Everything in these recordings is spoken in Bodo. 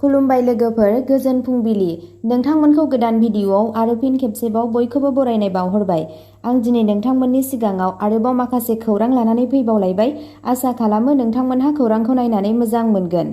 खुलुमबाय लोगोफोर, गोजोन फुंबिलि। नोंथांमोनखौ गोदान भिडिअ'आव आरो फिन खेबसेबाव बयखौबो बरायनाय बावहरबाय। आं दिनै नोंथांमोननि सिगाङाव आरोबाव माखासे खौरां लानानै फैबावलायबाय। आसा खालामो नोंथांमोनहा खौरांखौ नायनानै मोजां मोनगोन।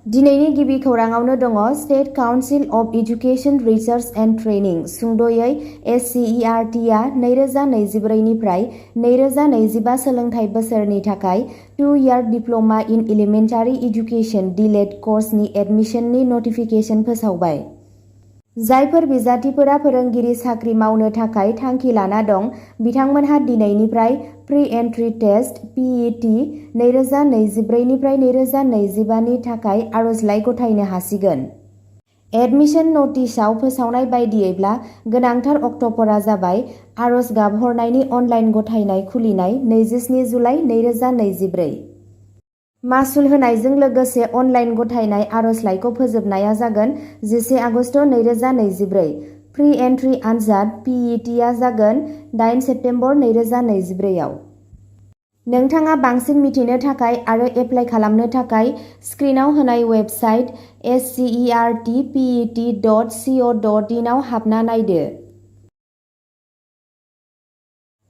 दिनैनि गिबि खौराङावनो दङ state council of education research and training सुंद'यै SCERT आ 2024 निफ्राय 2025 सोलोंथाइ बोसोरनि थाखाय 2-year डिप्ल'मा इन एलिमेन्टारि एडुकेशन डिलेड कर्सनि एडमिशननि नटिफिकेशन फोसावबाय। जायफोर बिजाथिफोरा फोरोंगिरि साख्रि मावनो थाखाय थांखि लाना दं, बिथांमोनहा दिनैनिफ्राय प्रि-एन्ट्रि टेस्ट (PET) 2024 निफ्राय 2025 नि थाखाय आर'जलाइ गथायनो हासिगोन। एडमिशन नटिसआव फोसावनाय बायदियैब्ला गोनांथार अक्ट'फोरा जाबाय आर'ज गाबहरनायनि अनलाइन गथायनाय खुलिनाय 27 जुलाइ 2024। मासुल होनायजों लोगोसे अनलाइन गथायनाय आर'जलाइखौ फोजोबनाया जागोन 11 आगस्ट 2024। प्रि-एन्ट्रि आनजाद (PET) आ जागोन 8 सेप्तेम्बर 2024 आव। नोंथाङा बांसिन मिथिनो थाखाय आरो एप्लाइ खालामनो थाखाय स्क्रिनाव होनाय वेबसाइट SCERTPET.co.in आव हाबना नायदो।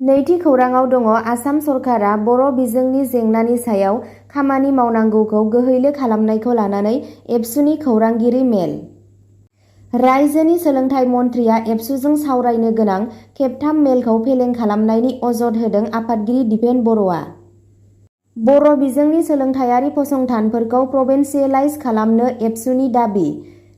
नैथि खौराङाव दङ आसाम सरकारा बर' बिजोंनि जेंनानि सायाव खामानि मावनांगौखौ गोहैलो खालामनायखौ लानानै एबसुनि खौरांगिरि मेल। रायजोनि सोलोंथाइ मन्थ्रिया एबसुजों सावरायनो गोनां खेबथाम मेलखौ फेलें खालामनायनि अजद होदों आफादगिरि दिपेन बर'आ। बर' बिजोंनि सोलोंथाइयारि फसंथानफोरखौ प्रभिन्सियेलाइज खालामनो एबसुनि दाबि।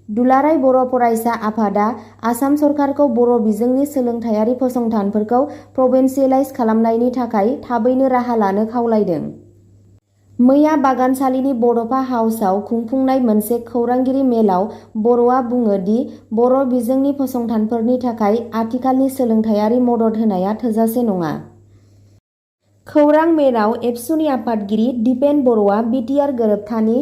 दुलाराय बर' फरायसा आफादआ आसाम सरकारखौ बर' बिजोंनि सोलोंथाइयारि फसंथानफोरखौ प्रभिन्सियेलाइज खालामनायनि थाखाय थाबैनो राहा लानो खावलायदों। मैया बागानसालिनि बड'फा हाउसआव खुंफुंनाय मोनसे खौरांगिरि मेलाव बर'आ बुङो दि बर' बिजोंनि फसंथानफोरनि थाखाय आथिखालनि सोलोंथाइयारि मदद होनाया थोजासे नङा। खौरां मेलाव एबसुनि आफादगिरि दिपेन बर'आ BTR गोरोबथानि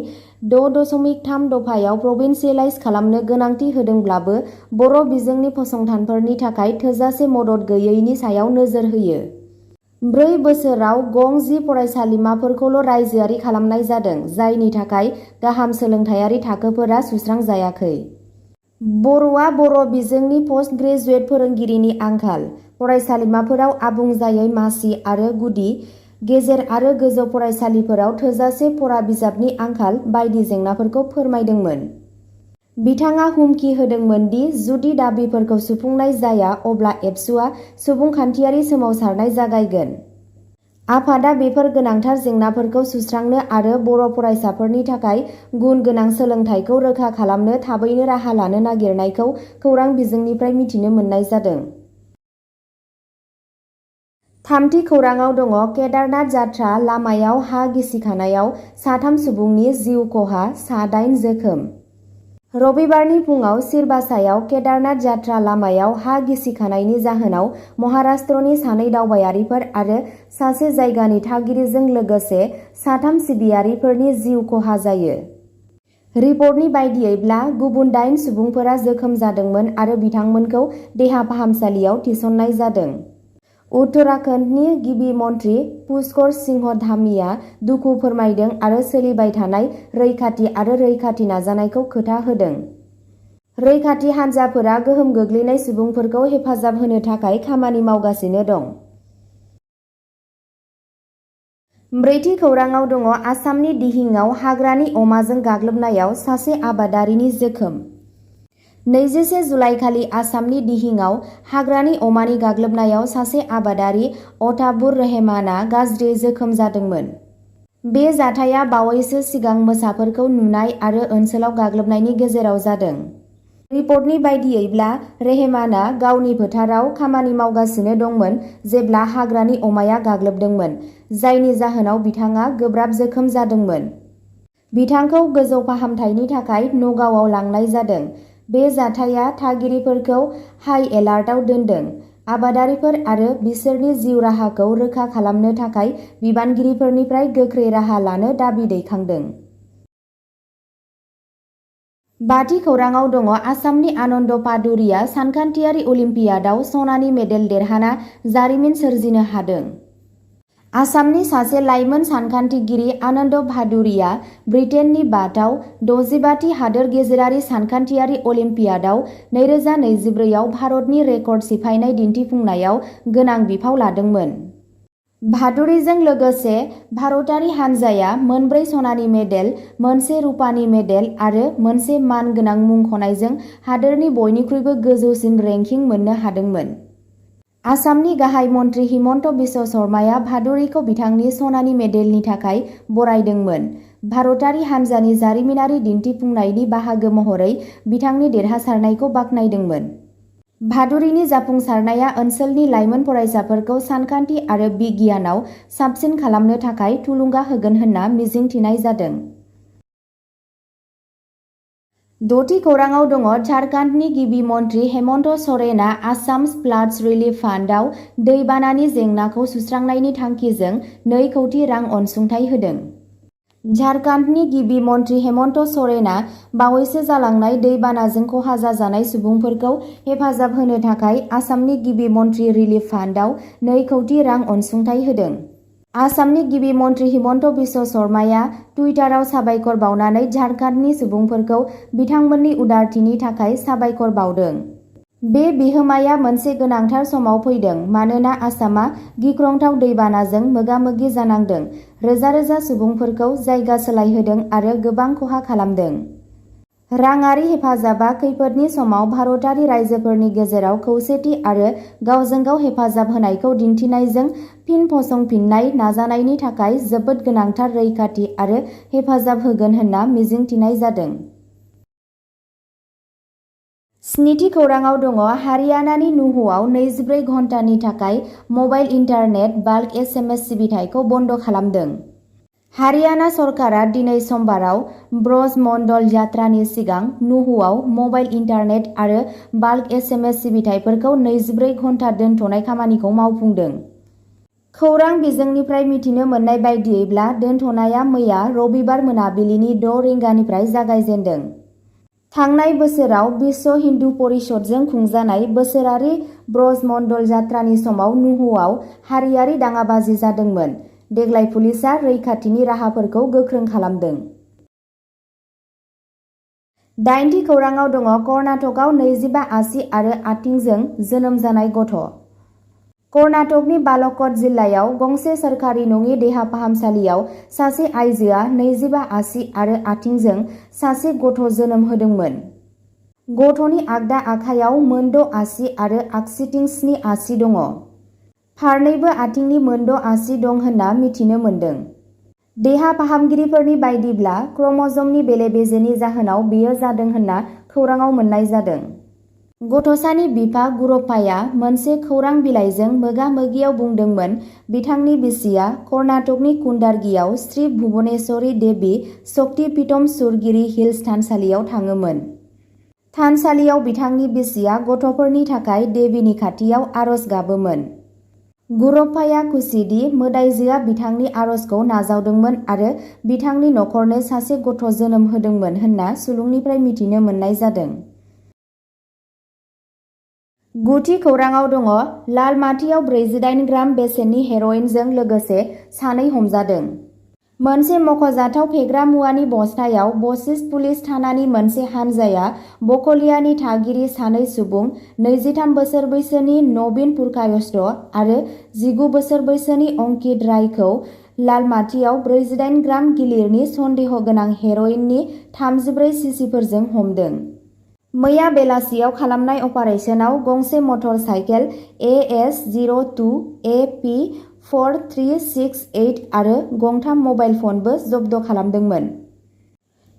6.3 दफायाव प्रभिन्सियेलाइज खालामनो गोनांथि होदोंब्लाबो बर' बिजोंनि फसंथानफोरनि थाखाय थोजासे मदद गैयैनि सायाव नोजोर होयो। 4 बोसोराव गं 10 फरायसालिमाफोरखौल' रायजोआरि खालामनाय जादों, जायनि थाखाय गाहाम सोलोंथाइयारि थाखोफोरा सुस्रांजायाखै। बर'आ बर' बिजोंनि पस्ट ग्रेजुवेट फोरोंगिरिनि आंखाल। फरायसालिमाफोराव आबुं जायै मासि आरो गुदि, गेजेर आरो गोजौ फरायसालिफोराव थोजासे फरा बिजाबनि आंखाल बायदि जेंनाफोरखौ फोरमायदोंमोन। बिथाङा हुमखि होदोंमोन दि जुदि दाबिफोरखौ सुफुंनाय जाया अब्ला एबसुआ सुबुंखान्थियारि सोमावसारनाय जागायगोन। आफादआ बेफोर गोनांथार जेंनाफोरखौ सुस्रांनो आरो बर' फरायसाफोरनि थाखाय गुन गोनां सोलोंथाइखौ रोखा खालामनो थाबैनो राहा लानो नागिरनायखौ खौरां बिजोंनिफ्राय मिथिनो मोननाय जादों। थामथि खौराङाव दङ केदारनाथ जात्रा लामायाव हा गिसिखानायाव 3 सुबुंनि जिउ खहा, 8 जोखोम। रबिबारनि फुङाव सिरबासायाव केदारनाथ जात्रा लामायाव हा गिसिखानायनि जाहोनाव महाराष्ट्रनि 2 दावबायारिफोर आरो सासे जायगानि थागिरिजों लोगोसे 3 सिबियारिफोरनि जिउ खहा जायो। रिपर्टनि बायदियैब्ला गुबुन 8 सुबुंफोरा जोखोम जादोंमोन आरो बिथांमोनखौ देहा फाहामसालियाव थिसननाय जादों। उत्तराखन्डनि गिबि मन्थ्रि पुष्कर सिंह धामीआ दुखु फोरमायदों आरो सोलिबाय थानाय रैखाथि आरो रैखाथि नाजानायखौ खोथा होदों। रैखाथि हान्जाफोरा गोहोम गोग्लैनाय सुबुंफोरखौ हेफाजाब होनो थाखाय खामानि मावगासिनो दं। ब्रैथि खौराङाव दङ आसामनि दिहिंआव हाग्रानि अमाजों गाग्लोबनायाव सासे आबादारिनि जोखोम। 21 जुलाइखालि आसामनि दिहिंआव हाग्रानि अमानि गाग्लोबनायाव सासे आबादारि अताबुर रहमानआ गाज्रियै जोखोम जादोंमोन। बे जाथाया बावैसो सिगां मोसाफोरखौ नुनाय आरो ओनसोलाव गाग्लोबनायनि गेजेराव जादों। रिपर्टनि बायदियैब्ला रहमानआ गावनि फोथाराव खामानि मावगासिनो दंमोन जेब्ला हाग्रानि अमाया गाग्लोबदोंमोन, जायनि जाहोनाव बिथाङा गोब्राब जोखोम जादोंमोन। बिथांखौ गोजौ फाहामथायनि थाखाय नगावआव लांनाय जादों। बे जाथाया थागिरिफोरखौ हाइ एलार्टआव दोनदों। आबादारिफोर आरो बिसोरनि जिउ राहाखौ रोखा खालामनो थाखाय बिबानगिरिफोरनिफ्राय गोख्रै राहा लानो दाबि दैखांदों। बाथि खौराङाव दङ आसामनि आनन्द पादुरिया सानखान्थियारि अलिम्पियाडआव सनानि मेडेल देरहाना जारिमिन सोरजिनो हादों। आसामनि सासे लाइमोन सानखान्थिगिरि आनन्द भादुरिया ब्रिटेननि बाथआव 65थि हादोर गेजेरारि सानखान्थियारि अलिम्पियाडआव 2024आव भारतनि रेकर्ड सिफायनाय दिन्थिफुंनायाव गोनां बिफाव लादोंमोन। भादुरिजों लोगोसे भारतारि हानजाया मोनब्रै सनानि मेडेल, मोनसे रुपानि मेडेल आरो मोनसे मान गोनां मुंख'नायजों हादोरनि बयनिख्रुइबो गोजौसिन रेंकिं मोननो हादोंमोन। आसामनि गाहाय मन्त्रि हिमन्त बिश्व शर्माया भादुरिखौ बिथांनि सनानि मेडेलनि थाखाय बरायदोंमोन। भारतारि हानजानि जारिमिनारि दिन्थिफुंनायनि बाहागो महरै बिथांनि देरहासारनायखौ बाख्नायदोंमोन। भादुरिनि जाफुंसारनाया ओनसोलनि लाइमोन फरायसाफोरखौ सानखान्थि आरो बिगियानाव साबसिन खालामनो थाखाय थुलुंगा होगोन होनना मिजिंथिनाय जादों। द'थि खौराङाव दङ झारखन्डनि गिबि मन्त्रि हेमन्त सरेनआ आसाम फ्लाड्स रिलिफ फान्डआव दैबानानि जेंनाखौ सुस्रांनायनि थांखिजों 2 कौटि रां अनसुंथाइ होदों। झारखन्डनि गिबि मन्त्रि हेमन्त सरेनआ बावैसो जालांनाय दैबानाजों खहा जाजानाय सुबुंफोरखौ हेफाजाब होनो थाखाय आसामनि गिबि मन्त्रि रिलिफ फान्डआव 2 कौटि रां अनसुंथाइ होदों। आसामनि गिबि मन्त्रि हिमन्त बिश्व शर्माया टुइटाराव साबायखर बावनानै झारखन्डनि सुबुंफोरखौ बिथांमोननि उदारथिनि थाखाय साबायखर बावदों। बे बिहोमाया मोनसे गोनांथार समाव फैदों मानोना आसामआ गिख्रंथाव दैबानाजों मोगा-मोगि जानांदों, रोजा रोजा सुबुंफोरखौ जायगा सोलायहोदों आरो गोबां खहा खालामदों। राङारि हेफाजाबा खैफोदनि समाव भारतारि रायजोफोरनि गेजेराव खौसेथि आरो गावजों गाव हेफाजाब होनायखौ दिन्थिनायजों फिन फसंफिननाय नाजानायनि थाखाय जोबोद गोनांथार रैखाथि आरो हेफाजाब होगोन होनना मिजिंथिनाय जादों। 7थि खौराङाव दङ हारियानानि नुहुआव 24 घन्टानि थाखाय मबाइल इन्टारनेट बाल्क SMS सिबिथायखौ बन्द खालामदों। हारियाना सरकारा दिनै समबाराव ब्रज मण्डल यात्रानि सिगां नुहुआव मबाइल इन्टारनेट आरो बाल्क SMS सिबिथायफोरखौ 24 घन्टा दोनथ'नाय खामानिखौ मावफुंदों। खौरां बिजोंनिफ्राय मिथिनो मोननाय बायदियैब्ला दोनथ'नाया मैया रबिबार मोनाबिलिनि 6 रिंगानिफ्राय जागायजेन्दों। थांनाय बोसोराव विश्व हिन्दु परिषदजों खुंजानाय बोसोरारि ब्रज मण्डल यात्रानि समाव नुहुआव हारियारि दाङाबाजि जादोंमोन। देग्लाय पुलिसआ रैखाथिनि राहाफोरखौ गोख्रों खालामदों। 8थि खौराङाव दङ कर्नाटकआव 25 आसि आरो आथिंजों जोनोम जानाय गथ'। कर्नाटकनि बालकट जिल्लायाव गंसे सोरखारि नङि देहा फाहामसालियाव सासे आइजोआ 25 आसि आरो आथिंजों सासे गथ' जोनोम होदोंमोन। गथ'नि आगदा आखायाव मोन 6 आसि आरो आगसिथिं 7 आसि दङ। फारनैबो आथिंनि मोन 6 आसि दं होनना मिथिनो मोन्दों। देहा फाहामगिरिफोरनि बायदिब्ला क्रोमोजमनि बेले-बेजेनि जाहोनाव बेयो जादों होनना खौराङाव मोन्नाय जादों। गथ'सानि बिफा गुरप्पाया मोनसे खौरां बिलाइजों मोगा-मोगियाव बुंदोंमोन बिथांनि बिसिया कर्नाटकनि कुन्डार्गियाव श्री भुवनेश्वरी देवी शक्ति पीठम सुरगिरि हिल्स थानसालियाव थाङोमोन। थानसालियाव बिथांनि बिसिया गथ'फोरनि थाखाय देवीनि खाथियाव आरज गाबोमोन। गुरप्पाया खुसिदि मोदाइजोआ बिथांनि आरजखौ नाजावदोंमोन आरो बिथांनि नखरनो सासे गथ' जोनोम होदोंमोन होनना सुलुंनिफ्राय मिथिनो मोननाय जादों। 9थि खौराङाव दङ लालमाटियाव 48 ग्राम बेसेननि हेर'इनजों लोगोसे सानै हमजादों। मोनसे मख'जाथाव फेग्रा मुवानि बस्थायाव बशिष्ठ पुलिस थानानि मोनसे हानजाया बकलियानि थागिरि सानै सुबुं 23 बोसोर बैसोनि नवीन पुरकायस्थ आरो 19 बोसोर बैसोनि अंकित रायखौ लालमाटियाव 48 ग्राम गिलिरनि सन्देह गोनां हेर'इननि 34 सिसिफोरजों हमदों। मैया बेलासियाव खालामनाय अपारेशनाव गंसे मटर साइकेल AS02 AP 4368 आरो गंथाम मबाइल फनबो जब्द खालामदोंमोन।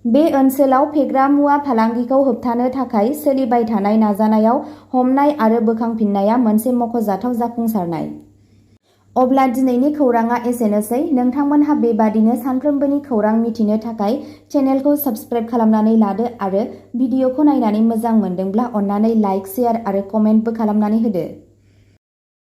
बे ओनसोलाव फेग्रा मुवा फालांगिखौ होबथानो थाखाय सोलिबाय थानाय नाजानायाव हमनाय आरो बोखांफिननाया मोनसे मख'जाथाव जाफुंसारनाय। अब्ला दिनैनि खौराङा एसेनोसै। नोंथांमोनहा बेबादिनो सानफ्रोमबोनि खौरां मिथिनो थाखाय चेनेलखौ साबस्क्राइब खालामनानै लादो आरो भिडिअखौ नायनानै मोजां मोनदोंब्ला अन्नानै लाइक, शेयार आरो कमेन्टबो खालामनानै होदो।